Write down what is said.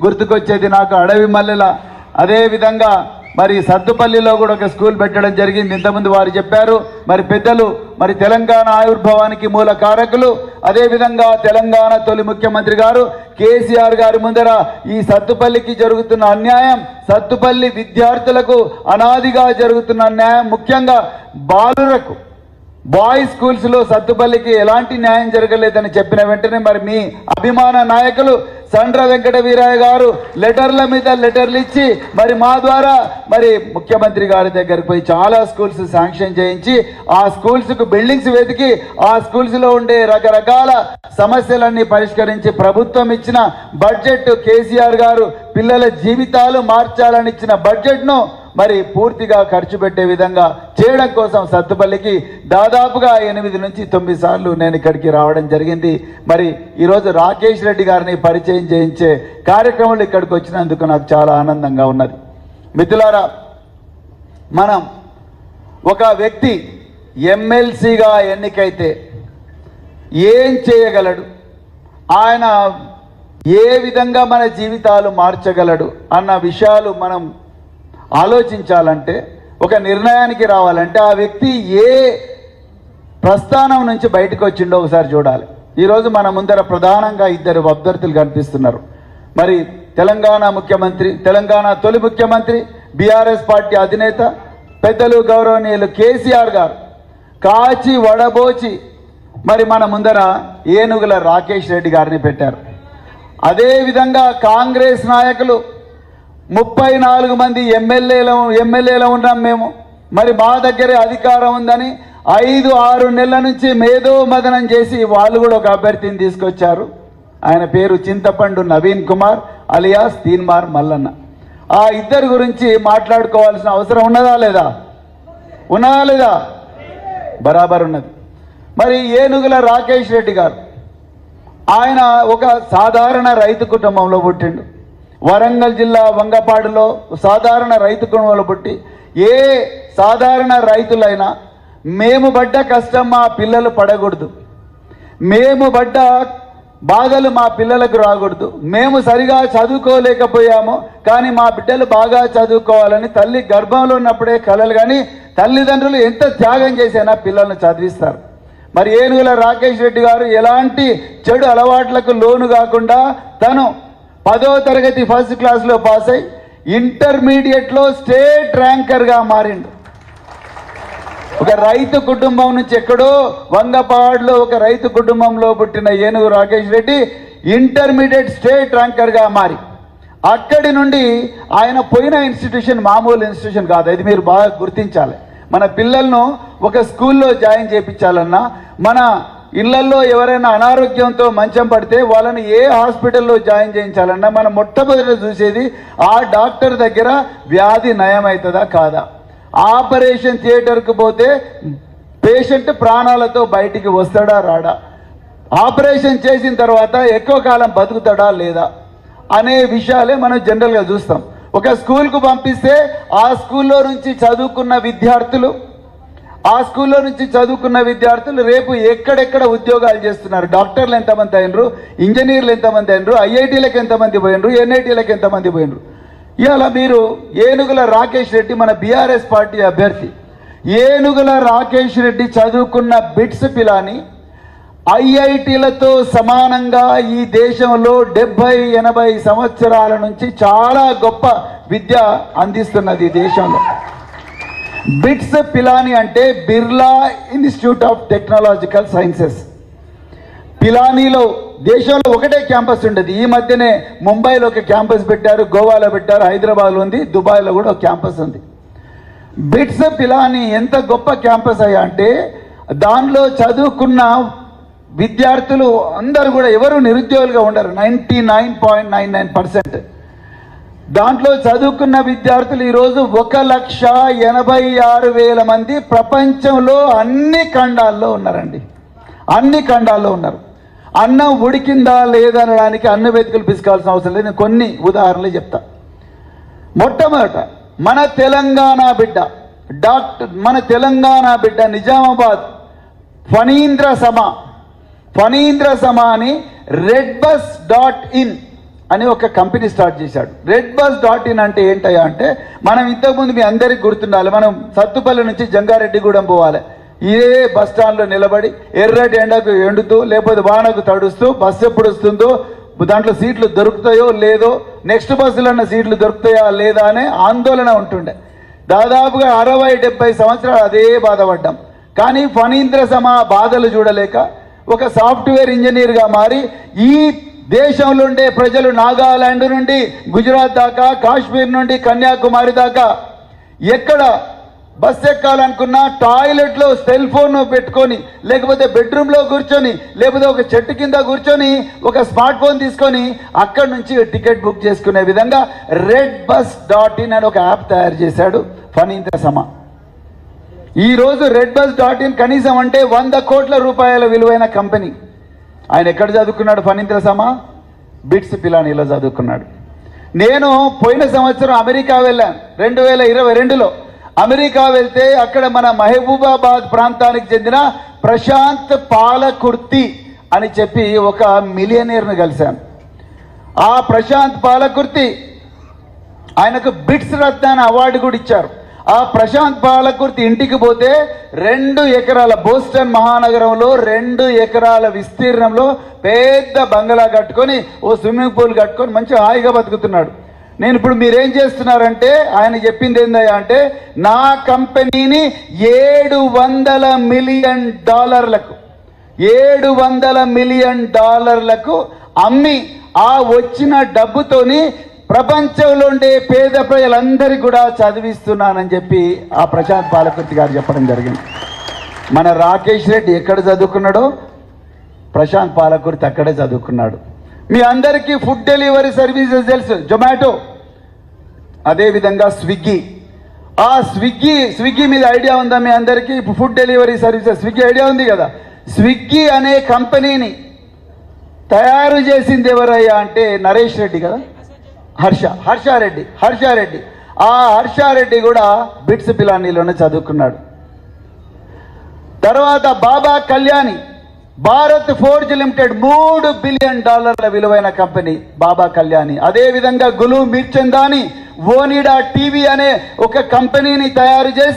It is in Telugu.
గుర్తుకొచ్చేది నాకు అడవి మల్లెల. అదే విధంగా మరి సత్తుపల్లిలో కూడా ఒక స్కూల్ పెట్టడం జరిగింది. ఇంతకుముందు వారు చెప్పారు. మరి పెద్దలు మరి తెలంగాణ ఆవిర్భావానికి మూల కారకులు, అదేవిధంగా తెలంగాణ తొలి ముఖ్యమంత్రి గారు కేసీఆర్ గారి ముందర ఈ సత్తుపల్లికి జరుగుతున్న అన్యాయం, సత్తుపల్లి విద్యార్థులకు అనాదిగా జరుగుతున్న అన్యాయం, ముఖ్యంగా బాలురకు బాయ్స్ స్కూల్స్లో సత్తుపల్లికి ఎలాంటి న్యాయం జరగలేదని చెప్పిన వెంటనే మరి మీ అభిమాన నాయకులు సండ్ర వెంకట వీరయ్య గారు లెటర్ల మీద లెటర్లు ఇచ్చి మరి మా ద్వారా మరి ముఖ్యమంత్రి గారి దగ్గరికి పోయి చాలా స్కూల్స్ శాంక్షన్ చేయించి ఆ స్కూల్స్కు బిల్డింగ్స్ వెతికి ఆ స్కూల్స్లో ఉండే రకరకాల సమస్యలన్నీ పరిష్కరించి ప్రభుత్వం ఇచ్చిన బడ్జెట్, కేసీఆర్ గారు పిల్లల జీవితాలు మార్చాలని ఇచ్చిన బడ్జెట్ను మరి పూర్తిగా ఖర్చు పెట్టే విధంగా చేయడం కోసం సత్తుపల్లికి దాదాపుగా 8 నుంచి 9 సార్లు నేను ఇక్కడికి రావడం జరిగింది. మరి ఈరోజు రాకేష్ రెడ్డి గారిని పరిచయం చేయించే కార్యక్రమంలో ఇక్కడికి వచ్చినందుకు నాకు చాలా ఆనందంగా ఉన్నది. మిత్రులారా, మనం ఒక వ్యక్తి ఎమ్మెల్సీగా ఎన్నికైతే ఏం చేయగలడు, ఆయన ఏ విధంగా మన జీవితాలు మార్చగలడు అన్న విషయాలు మనం ఆలోచించాలంటే, ఒక నిర్ణయానికి రావాలంటే ఆ వ్యక్తి ఏ ప్రస్థానం నుంచి బయటకు వచ్చిండో ఒకసారి చూడాలి. ఈరోజు మన ముందర ప్రధానంగా 2 అభ్యర్థులు కనిపిస్తున్నారు. మరి తెలంగాణ తొలి ముఖ్యమంత్రి బీఆర్ఎస్ పార్టీ అధినేత పెద్దలు గౌరవనీయులు కేసీఆర్ గారు కాచి వడబోచి మరి మన ముందర ఏనుగుల రాకేష్ రెడ్డి గారిని పెట్టారు. అదేవిధంగా కాంగ్రెస్ నాయకులు 34 మంది ఎమ్మెల్యేలు ఉన్నాం మేము. మరి మా దగ్గరే అధికారం ఉందని 5-6 నెలల నుంచి మేధో మదనం చేసి వాళ్ళు కూడా ఒక అభ్యర్థిని తీసుకొచ్చారు. ఆయన పేరు చింతపండు నవీన్ కుమార్ అలియాస్ తీన్మార్ మల్లన్న. ఆ ఇద్దరు గురించి మాట్లాడుకోవాల్సిన అవసరం ఉన్నదా లేదా? బరాబర్ ఉన్నది. మరి ఏనుగుల రాకేష్ రెడ్డి గారు ఆయన ఒక సాధారణ రైతు కుటుంబంలో పుట్టిండు. వరంగల్ జిల్లా వంగపాడులో సాధారణ రైతు కుటుంబంలో పుట్టి, ఏ సాధారణ రైతులైనా మేము పడ్డ కష్టం మా పిల్లలు పడకూడదు, మేము పడ్డ బాధలు మా పిల్లలకు రాకూడదు, మేము సరిగా చదువుకోలేకపోయాము కానీ మా బిడ్డలు బాగా చదువుకోవాలని తల్లి గర్భంలో ఉన్నప్పుడే కలలు. కానీ తల్లిదండ్రులు ఎంత త్యాగం చేసినా పిల్లలను చదివిస్తారు. మరి ఏనుగుల రాకేష్ రెడ్డి గారు ఎలాంటి చెడు అలవాట్లకు లోను కాకుండా తను 10వ తరగతి ఫస్ట్ క్లాస్లో పాస్ అయి ఇంటర్మీడియట్లో స్టేట్ ర్యాంకర్గా మారిండు. ఒక రైతు కుటుంబం నుంచి, ఎక్కడో వంగపాడులో ఒక రైతు కుటుంబంలో పుట్టిన ఏనుగు రాకేష్ రెడ్డి ఇంటర్మీడియట్ స్టేట్ ర్యాంకర్గా మారి అక్కడి నుండి ఆయన పోయిన ఇన్స్టిట్యూషన్ మామూలు ఇన్స్టిట్యూషన్ కాదు. ఇది మీరు బాగా గుర్తించాలి. మన పిల్లలను ఒక స్కూల్లో జాయిన్ చేయించాలన్నా, మన ఇళ్లలో ఎవరైనా అనారోగ్యంతో మంచం పడితే వాళ్ళని ఏ హాస్పిటల్లో జాయిన్ చేయించాలన్నా మనం మొట్టమొదట చూసేది ఆ డాక్టర్ దగ్గర వ్యాధి నయమవుతుందా కాదా. ఆపరేషన్ థియేటర్కి పోతే పేషెంట్ ప్రాణాలతో బయటికి వస్తాడా రాడా, ఆపరేషన్ చేసిన తర్వాత ఎక్కువ కాలం బతుకుతాడా లేదా అనే విషయాలే మనం జనరల్గా చూస్తాం. ఒక స్కూల్కు పంపిస్తే ఆ స్కూల్లో నుంచి చదువుకున్న విద్యార్థులు రేపు ఎక్కడెక్కడ ఉద్యోగాలు చేస్తున్నారు. డాక్టర్లు ఎంతమంది అయినరు, ఇంజనీర్లు ఎంతమంది అయినరు, ఐఐటీలకు ఎంతమంది పోయినరు, ఎన్ఐటీలకు ఎంతమంది పోయినరు. ఇవాళ మీరు ఏనుగుల రాకేష్ రెడ్డి మన బీఆర్ఎస్ పార్టీ అభ్యర్థి. ఏనుగుల రాకేష్ రెడ్డి చదువుకున్న బిట్స్ పిలాని ఐఐటీలతో సమానంగా ఈ దేశంలో 70-80 సంవత్సరాల నుంచి చాలా గొప్ప విద్య అందిస్తున్నది ఈ దేశంలో. బిట్స్ పిలాని అంటే Birla institute of technological sciences. పిలానీలో దేశంలో ఒకటే క్యాంపస్ ఉండేది. ఈ మధ్యనే ముంబైలో ఒక క్యాంపస్ పెట్టారు, గోవాలో పెట్టారు, హైదరాబాద్లో ఉంది, దుబాయ్లో కూడా ఒక క్యాంపస్ ఉంది. బిట్స్ పిలాని ఎంత గొప్ప క్యాంపస్ అయ్యా అంటే దానిలో చదువుకున్న విద్యార్థులు అందరూ కూడా ఎవరు నిరుద్యోగులుగా ఉండరు. 99.99%. దాంట్లో చదువుకున్న విద్యార్థులు ఈరోజు 1,86,000 మంది ప్రపంచంలో అన్ని ఖండాల్లో ఉన్నారండి. అన్ని ఖండాల్లో ఉన్నారు. అన్నం ఉడికిందా లేదనడానికి అన్న వెతుకులు పిసుకోవాల్సిన అవసరం లేదు. నేను కొన్ని ఉదాహరణలు చెప్తా. మొట్టమొదట మన తెలంగాణ బిడ్డ నిజామాబాద్ ఫణీంద్ర సమ అని redbus.in అని ఒక కంపెనీ స్టార్ట్ చేశాడు. redbus.in అంటే ఏంటయ్యా అంటే, మనం ఇంతకుముందు మీ అందరికి గుర్తుండాలి, మనం సత్తుపల్లి నుంచి జంగారెడ్డిగూడెం పోవాలి. ఇదే బస్ స్టాండ్లో నిలబడి ఎర్రటి ఎండకు ఎండుతూ లేకపోతే వానకు తడుస్తూ బస్సు ఎప్పుడు వస్తుందో, దాంట్లో సీట్లు దొరుకుతాయో లేదో, నెక్స్ట్ బస్సులన్న సీట్లు దొరుకుతాయా లేదా అనే ఆందోళన ఉంటుండే. దాదాపుగా 60-70 సంవత్సరాలు అదే బాధపడ్డాం. కానీ ఫణీంద్ర సమ బాధలు చూడలేక ఒక సాఫ్ట్వేర్ ఇంజనీర్గా మారి ఈ దేశంలో ఉండే ప్రజలు నాగాలాండ్ నుండి గుజరాత్ దాకా, కాశ్మీర్ నుండి కన్యాకుమారి దాకా ఎక్కడ బస్ ఎక్కాలనుకున్నా టాయిలెట్లో సెల్ ఫోన్ పెట్టుకొని, లేకపోతే బెడ్రూమ్లో కూర్చొని, లేకపోతే ఒక చెట్టు కింద కూర్చొని ఒక స్మార్ట్ ఫోన్ తీసుకొని అక్కడి నుంచి టికెట్ బుక్ చేసుకునే విధంగా redbus.in అని ఒక యాప్ తయారు చేశాడు ఫణీంద్ర సమ. ఈరోజు redbus.in కనీసం అంటే 100 కోట్ల రూపాయల విలువైన కంపెనీ. ఆయన ఎక్కడ చదువుకున్నాడు ఫణీంద్ర సమ? బిట్స్ పిలానీలో చదువుకున్నాడు. నేను పోయిన సంవత్సరం అమెరికా వెళ్ళాను 2022లో. అమెరికా వెళ్తే అక్కడ మన మహబూబాబాద్ ప్రాంతానికి చెందిన ప్రశాంత్ పాలకుర్తి అని చెప్పి ఒక మిలియనీర్ను కలిశాను. ఆ ప్రశాంత్ పాలకుర్తి ఆయనకు బిట్స్ రత్న అవార్డు కూడా ఇచ్చారు. ఆ ప్రశాంత్ పాలకుర్తి ఇంటికి పోతే 2 ఎకరాల బోస్టన్ మహానగరంలో 2 ఎకరాల విస్తీర్ణంలో పెద్ద బంగళా కట్టుకొని, ఓ స్విమ్మింగ్ పూల్ కట్టుకొని మంచి హాయిగా బతుకుతున్నాడు. నేను ఇప్పుడు మీరేం చేస్తున్నారంటే, ఆయన చెప్పింది ఏందయ్యా అంటే, నా కంపెనీని $700 మిలియన్ అమ్మి ఆ వచ్చిన డబ్బుతోని ప్రపంచంలో ఉండే పేద ప్రజలందరికీ కూడా చదివిస్తున్నానని చెప్పి ఆ ప్రశాంత్ పాలకుర్తి గారు చెప్పడం జరిగింది. మన రాకేష్ రెడ్డి ఎక్కడ చదువుకున్నాడో ప్రశాంత్ పాలకుర్తి అక్కడే చదువుకున్నాడు. మీ అందరికీ ఫుడ్ డెలివరీ సర్వీసెస్ తెలుసు, జొమాటో, అదేవిధంగా స్విగ్గీ. ఆ స్విగ్గీ మీద ఐడియా ఉందా మీ అందరికీ? Food delivery services Swiggy idea ఉంది కదా. స్విగ్గీ అనే కంపెనీని తయారు చేసింది ఎవరయ్యా అంటే నరేష్ రెడ్డి కదా, హర్షారెడ్డి. ఆ హర్షారెడ్డి కూడా బిట్స్ పిలానీలోనే చదువుకున్నాడు. తర్వాత Baba Kalyani, Bharat forge limited $3 billion విలువైన కంపెనీ బాబా కళ్యాణి. అదేవిధంగా గులు మిర్చందాని ఓనిడా టీవీ అనే ఒక కంపెనీని తయారు చేసి